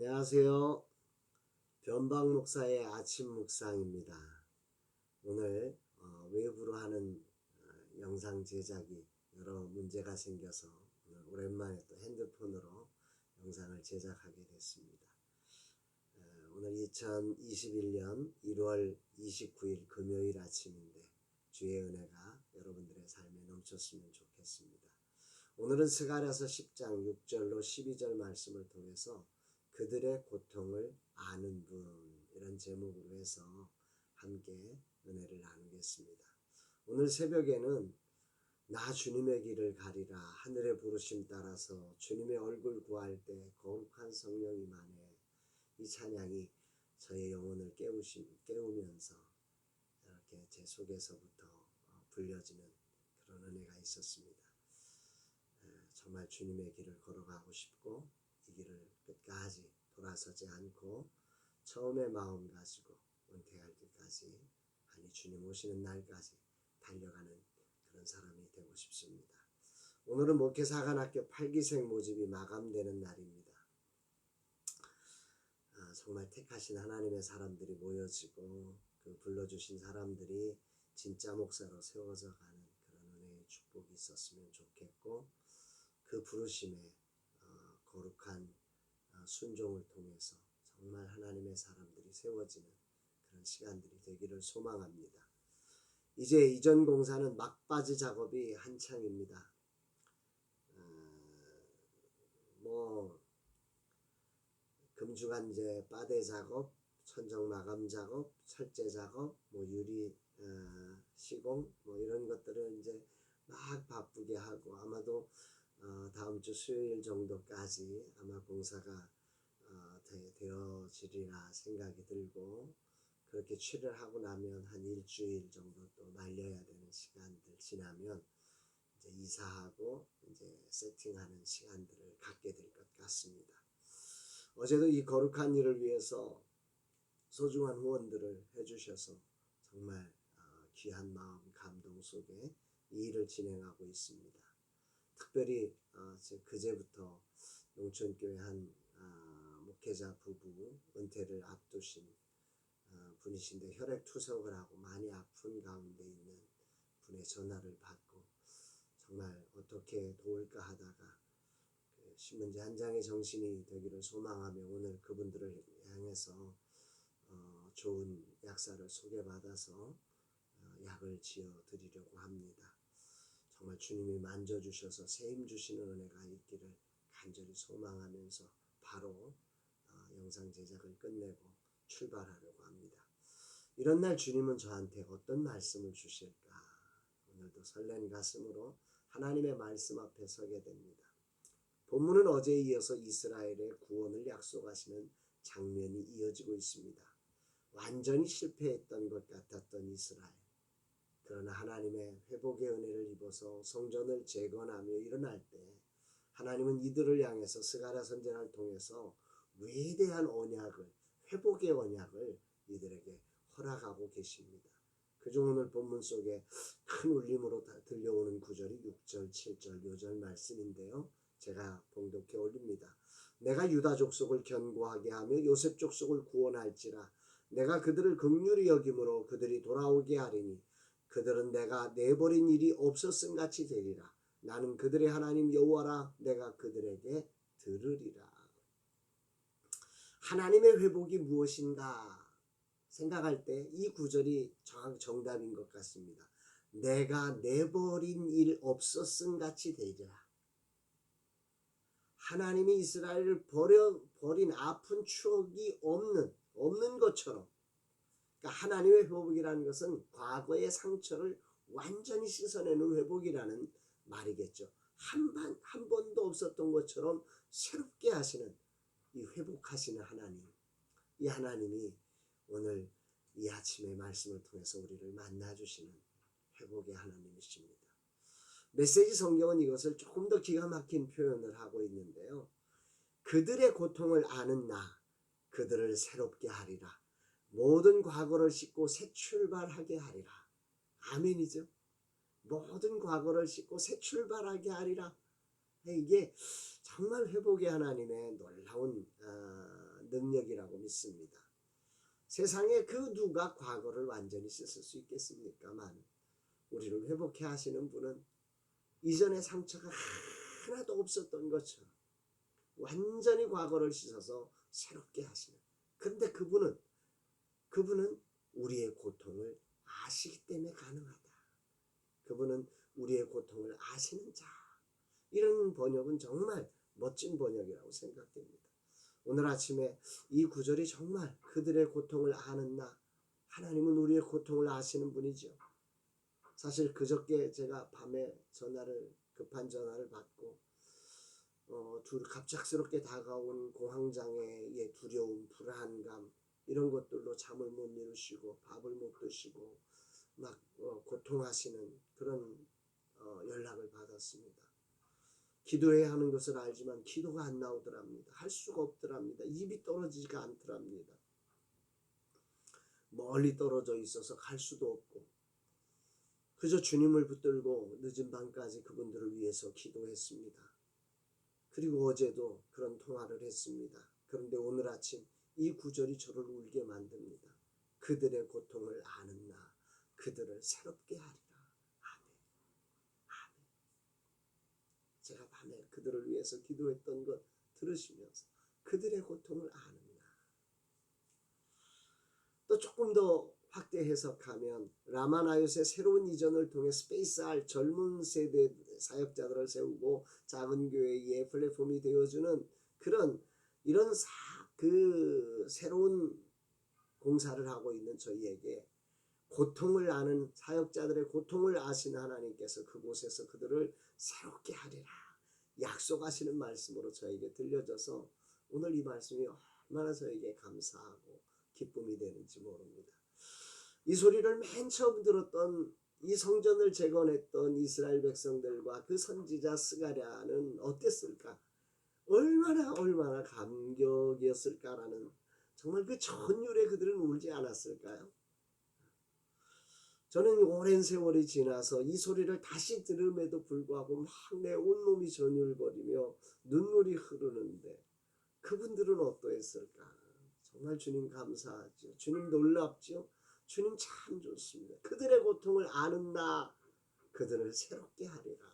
안녕하세요. 변방 목사의 아침 묵상입니다. 오늘 외부로 하는 영상 제작이 여러 문제가 생겨서 오늘 오랜만에 또 핸드폰으로 영상을 제작하게 됐습니다. 오늘 2021년 1월 29일 금요일 아침인데 주의 은혜가 여러분들의 삶에 넘쳤으면 좋겠습니다. 오늘은 스가랴서 10장 6절로 12절 말씀을 통해서 그들의 고통을 아는 분, 이런 제목으로 해서 함께 은혜를 나누겠습니다. 오늘 새벽에는 나 주님의 길을 가리라, 하늘의 부르심 따라서 주님의 얼굴 구할 때 거룩한 성령 임하네, 이 찬양이 저의 영혼을 깨우면서 이렇게 제 속에서부터 불려지는 그런 은혜가 있었습니다. 정말 주님의 길을 걸어가고 싶고 이 길을 끝까지 돌아서지 않고 처음의 마음 가지고 은퇴할 때까지, 아니 주님 오시는 날까지 달려가는 그런 사람이 되고 싶습니다. 오늘은 목회사관학교 8기생 모집이 마감되는 날입니다. 정말 택하신 하나님의 사람들이 모여지고 그 불러주신 사람들이 진짜 목사로 세워져 가는 그런 은혜의 축복이 있었으면 좋겠고, 그 부르심에 거룩한 순종을 통해서 정말 하나님의 사람들이 세워지는 그런 시간들이 되기를 소망합니다. 이제 이전 공사는 막바지 작업이 한창입니다. 금주간제 빠대 작업, 천정 마감 작업, 철제 작업, 유리 시공 이런 것들을 이제 막 바쁘게 하고, 아마도 다음 주 수요일 정도까지 아마 공사가 되어지리라 생각이 들고, 그렇게 취를 하고 나면 한 일주일 정도 또 말려야 되는 시간들 지나면 이제 이사하고 이제 세팅하는 시간들을 갖게 될 것 같습니다. 어제도 이 거룩한 일을 위해서 소중한 후원들을 해주셔서 정말 귀한 마음 감동 속에 이 일을 진행하고 있습니다. 특별히 그제부터 농촌교회 한 목회자 부부, 은퇴를 앞두신 분이신데 혈액투석을 하고 많이 아픈 가운데 있는 분의 전화를 받고 정말 어떻게 도울까 하다가 신문지 한 장의 정신이 되기를 소망하며 오늘 그분들을 향해서 좋은 약사를 소개받아서 약을 지어 드리려고 합니다. 정말 주님이 만져주셔서 세임 주시는 은혜가 있기를 간절히 소망하면서 바로 영상 제작을 끝내고 출발하려고 합니다. 이런 날 주님은 저한테 어떤 말씀을 주실까? 오늘도 설렌 가슴으로 하나님의 말씀 앞에 서게 됩니다. 본문은 어제에 이어서 이스라엘의 구원을 약속하시는 장면이 이어지고 있습니다. 완전히 실패했던 것 같았던 이스라엘. 그러나 하나님의 회복의 은혜를 입어서 성전을 재건하며 일어날 때 하나님은 이들을 향해서 스가랴 선지자를 통해서 위대한 언약을, 회복의 언약을 이들에게 허락하고 계십니다. 그중 오늘 본문 속에 큰 울림으로 들려오는 구절이 6절, 7절, 요절 말씀인데요. 제가 봉독해 올립니다. 내가 유다 족속을 견고하게 하며 요셉 족속을 구원할지라. 내가 그들을 긍휼히 여김으로 그들이 돌아오게 하리니 그들은 내가 내버린 일이 없었음 같이 되리라. 나는 그들의 하나님 여호와라. 내가 그들에게 들으리라. 하나님의 회복이 무엇인가 생각할 때 이 구절이 정답인 것 같습니다. 내가 내버린 일 없었음 같이 되리라. 하나님이 이스라엘을 버린 아픈 추억이 없는 것처럼, 그러니까 하나님의 회복이라는 것은 과거의 상처를 완전히 씻어내는 회복이라는 말이겠죠. 한 번도 없었던 것처럼 새롭게 하시는 이 회복하시는 하나님, 이 하나님이 오늘 이 아침의 말씀을 통해서 우리를 만나주시는 회복의 하나님이십니다. 메시지 성경은 이것을 조금 더 기가 막힌 표현을 하고 있는데요. 그들의 고통을 아는 나, 그들을 새롭게 하리라. 모든 과거를 씻고 새 출발하게 하리라. 아멘이죠. 모든 과거를 씻고 새 출발하게 하리라. 이게 정말 회복의 하나님의 놀라운 능력이라고 믿습니다. 세상에 그 누가 과거를 완전히 씻을 수 있겠습니까만 우리를 회복해 하시는 분은 이전의 상처가 하나도 없었던 것처럼 완전히 과거를 씻어서 새롭게 하시는. 그런데 그분은 우리의 고통을 아시기 때문에 가능하다. 그분은 우리의 고통을 아시는 자. 이런 번역은 정말 멋진 번역이라고 생각됩니다. 오늘 아침에 이 구절이 정말 그들의 고통을 아는 나. 하나님은 우리의 고통을 아시는 분이죠. 사실 그저께 제가 밤에 급한 전화를 받고 갑작스럽게 다가온 공황장애의 두려움, 불안감 이런 것들로 잠을 못 이루시고 밥을 못 드시고 막 고통하시는 그런 연락을 받았습니다. 기도해야 하는 것을 알지만 기도가 안 나오더랍니다. 할 수가 없더랍니다. 입이 떨어지지가 않더랍니다. 멀리 떨어져 있어서 갈 수도 없고 그저 주님을 붙들고 늦은 밤까지 그분들을 위해서 기도했습니다. 그리고 어제도 그런 통화를 했습니다. 그런데 오늘 아침 이 구절이 저를 울게 만듭니다. 그들의 고통을 아는 나 그들을 새롭게 하리라. 아멘. 아멘. 제가 밤에 그들을 위해서 기도했던 것 들으시면서 그들의 고통을 아는 나. 또 조금 더 확대 해석하면 라마나요스의 새로운 이전을 통해 스페이스R 젊은 세대 사역자들을 세우고 작은 교회의 플랫폼이 되어주는 이런 새로운 공사를 하고 있는 저희에게 고통을 아는 사역자들의 고통을 아시는 하나님께서 그곳에서 그들을 새롭게 하리라 약속하시는 말씀으로 저에게 들려져서 오늘 이 말씀이 얼마나 저에게 감사하고 기쁨이 되는지 모릅니다. 이 소리를 맨 처음 들었던 이 성전을 재건했던 이스라엘 백성들과 그 선지자 스가랴는 어땠을까? 얼마나 감격이었을까라는 정말 그 전율에 그들은 울지 않았을까요? 저는 오랜 세월이 지나서 이 소리를 다시 들음에도 불구하고 막 내 온몸이 전율거리며 눈물이 흐르는데 그분들은 어떠했을까? 정말 주님 감사하죠. 주님 놀랍죠. 주님 참 좋습니다. 그들의 고통을 아는 나 그들을 새롭게 하리라.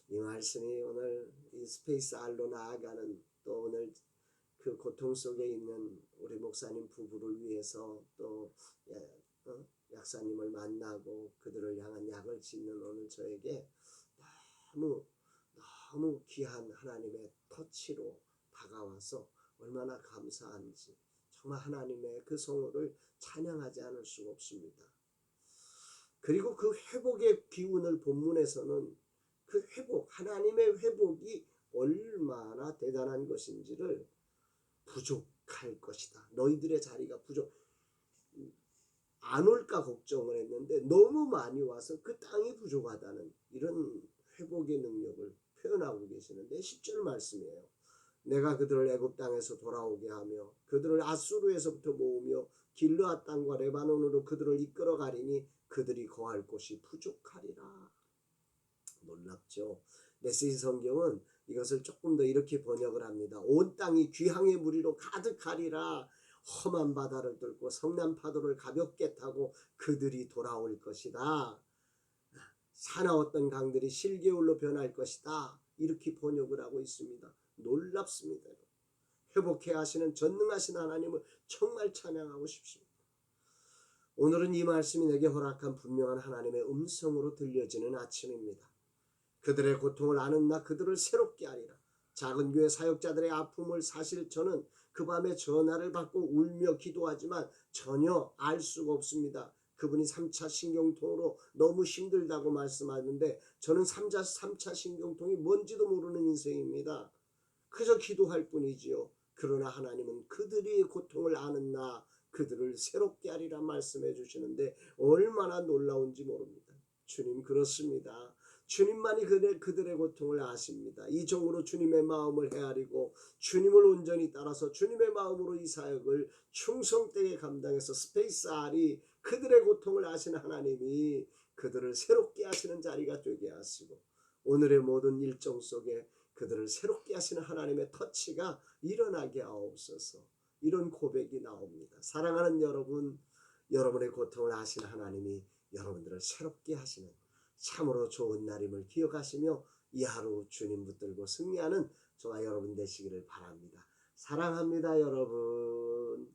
이 말씀이 오늘 이 스페이스 R로 나아가는 또 오늘 그 고통 속에 있는 우리 목사님 부부를 위해서 또 약사님을 만나고 그들을 향한 약을 짓는 오늘 저에게 너무 귀한 하나님의 터치로 다가와서 얼마나 감사한지 정말 하나님의 그 성호를 찬양하지 않을 수가 없습니다. 그리고 그 회복의 기운을 본문에서는 그 회복, 하나님의 회복이 얼마나 대단한 것인지를 부족할 것이다. 너희들의 자리가 안 올까 걱정을 했는데 너무 많이 와서 그 땅이 부족하다는 이런 회복의 능력을 표현하고 계시는데 10절 말씀이에요. 내가 그들을 애굽 땅에서 돌아오게 하며 그들을 아수르에서부터 모으며 길르앗 땅과 레바논으로 그들을 이끌어 가리니 그들이 거할 곳이 부족하리라. 놀랍죠. 메시지 성경은 이것을 조금 더 이렇게 번역을 합니다. 온 땅이 귀향의 무리로 가득하리라. 험한 바다를 뚫고 성난 파도를 가볍게 타고 그들이 돌아올 것이다. 사나웠던 강들이 실개울로 변할 것이다. 이렇게 번역을 하고 있습니다. 놀랍습니다. 회복해 하시는 전능하신 하나님을 정말 찬양하고 싶습니다. 오늘은 이 말씀이 내게 허락한 분명한 하나님의 음성으로 들려지는 아침입니다. 그들의 고통을 아는 나 그들을 새롭게 하리라. 작은 교회 사역자들의 아픔을 사실 저는 그 밤에 전화를 받고 울며 기도하지만 전혀 알 수가 없습니다. 그분이 3차 신경통으로 너무 힘들다고 말씀하는데 저는 3차 신경통이 뭔지도 모르는 인생입니다. 그저 기도할 뿐이지요. 그러나 하나님은 그들의 고통을 아는 나 그들을 새롭게 하리라 말씀해 주시는데 얼마나 놀라운지 모릅니다. 주님 그렇습니다. 주님만이 그들의 고통을 아십니다. 이 종으로 주님의 마음을 헤아리고 주님을 온전히 따라서 주님의 마음으로 이 사역을 충성되게 감당해서 스페이스 R이 그들의 고통을 아시는 하나님이 그들을 새롭게 하시는 자리가 되게 하시고 오늘의 모든 일정 속에 그들을 새롭게 하시는 하나님의 터치가 일어나게 하옵소서. 이런 고백이 나옵니다. 사랑하는 여러분, 여러분의 고통을 아시는 하나님이 여러분들을 새롭게 하시는 참으로 좋은 날임을 기억하시며 이 하루 주님 붙들고 승리하는 저와 여러분 되시기를 바랍니다. 사랑합니다, 여러분.